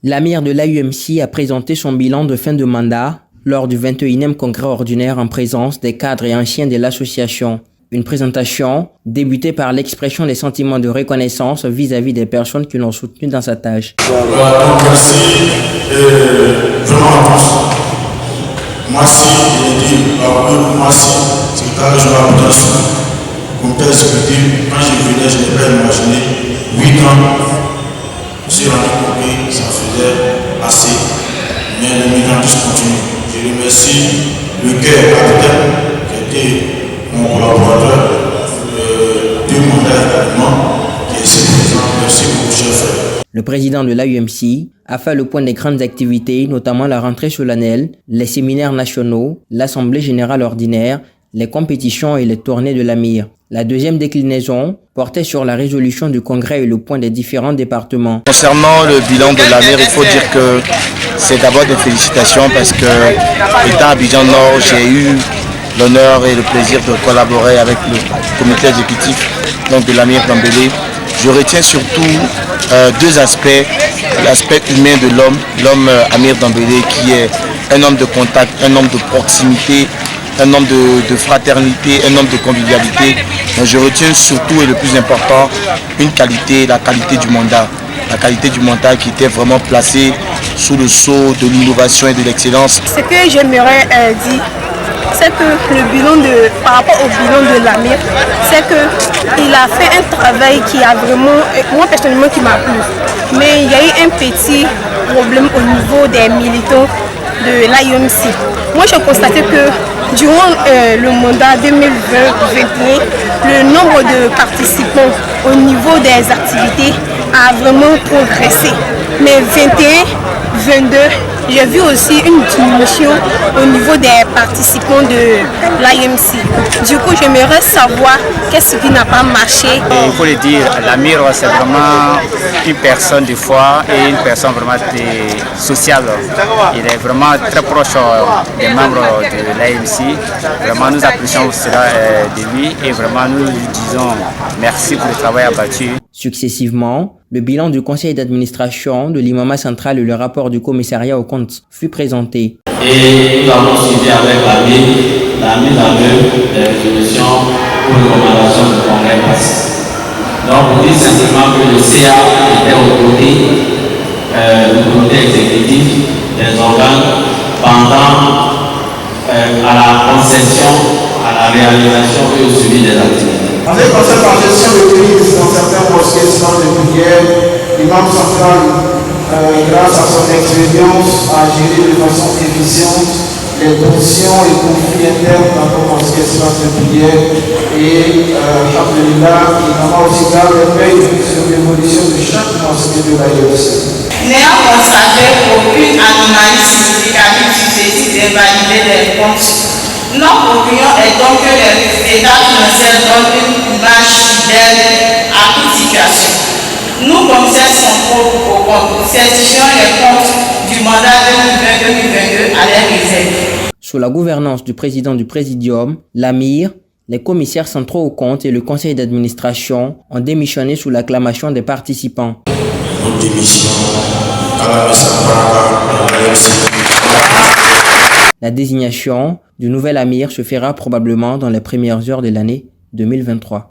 L'amir de l'AUMC a présenté son bilan de fin de mandat lors du 21e congrès ordinaire en présence des cadres et anciens de l'association. Une présentation débutée par l'expression des sentiments de reconnaissance vis-à-vis des personnes qui l'ont soutenu dans sa tâche. Merci vraiment merci c'est quand je m'approche comme tel exécutif, quand je venais, je n'ai pas imaginé 8 ans, je suis rendu compte que ça faisait assez, mais le militantisme continue. Je remercie le cœur capitaine qui était mon collaborateur, deux mandats également, qui est ici présent. Merci beaucoup, chef. Le président de l'AUMC a fait le point des grandes activités, notamment la rentrée solennelle, les séminaires nationaux, l'assemblée générale ordinaire, les compétitions et les tournées de l'AMIR. La deuxième déclinaison portait sur la résolution du congrès et le point des différents départements. Concernant le bilan de l'AMIR, il faut dire que c'est d'abord des félicitations parce que, étant à Abidjan Nord, j'ai eu l'honneur et le plaisir de collaborer avec le comité exécutif de l'AMIR d'Ambélé. Je retiens surtout deux aspects. L'aspect humain de l'homme Amir Dembélé qui est un homme de contact, un homme de proximité, un homme de fraternité, un homme de convivialité. Donc je retiens surtout et le plus important, une qualité, la qualité du mandat. La qualité du mandat qui était vraiment placée sous le sceau de l'innovation et de l'excellence. Ce que j'aimerais dire, c'est que par rapport au bilan de l'AMIR, c'est qu'il a fait un travail qui a vraiment, moi personnellement, qui m'a plu. Mais il y a eu un petit problème au niveau des militants de l'AUMC. Moi, j'ai constaté que durant le mandat 2020-2021, le nombre de participants au niveau des activités a vraiment progressé. Mais 21-22, j'ai vu aussi une diminution au niveau des participants de l'AUMC. Du coup, j'aimerais savoir qu'est-ce qui n'a pas marché. Il faut le dire, l'Amir, c'est vraiment une personne de foi et une personne vraiment sociale. Il est vraiment très proche des membres de l'AUMC. Vraiment, nous apprécions cela de lui et vraiment nous lui disons merci pour le travail abattu. Successivement, le bilan du conseil d'administration, de l'imama central et le rapport du commissariat aux comptes fut présenté. Et nous avons suivi avec la mise en œuvre des résolutions pour les recommandations du congrès passé. Donc, pour dire simplement que le CA était au côté du comité exécutif des organes pendant à la conception, à la réalisation et au suivi des activités. En ce qui concerne la gestion de crise dans certains mosquées de prière, l'imam central, grâce à son expérience, a géré de façon efficiente les tensions et conflits internes dans nos mosquées de prière et alhamdulillah, il a aussi gardé veille sur l'évolution de chaque mosquée de l'AUMC. N'ayant constaté aucune anomalie significative susceptible d'invalider les comptes, notre opinion est donc que l'État financier donne une image fidèle à toute situation. Nous, commissaires centraux au compte, certifions les comptes du mandat 2020-2022 à l'air réserve. Sous la gouvernance du président du Présidium, l'AMIR, les commissaires centraux aux comptes et le conseil d'administration ont démissionné sous l'acclamation des participants. Notre démission à la La désignation du nouvel AMIR se fera probablement dans les premières heures de l'année 2023.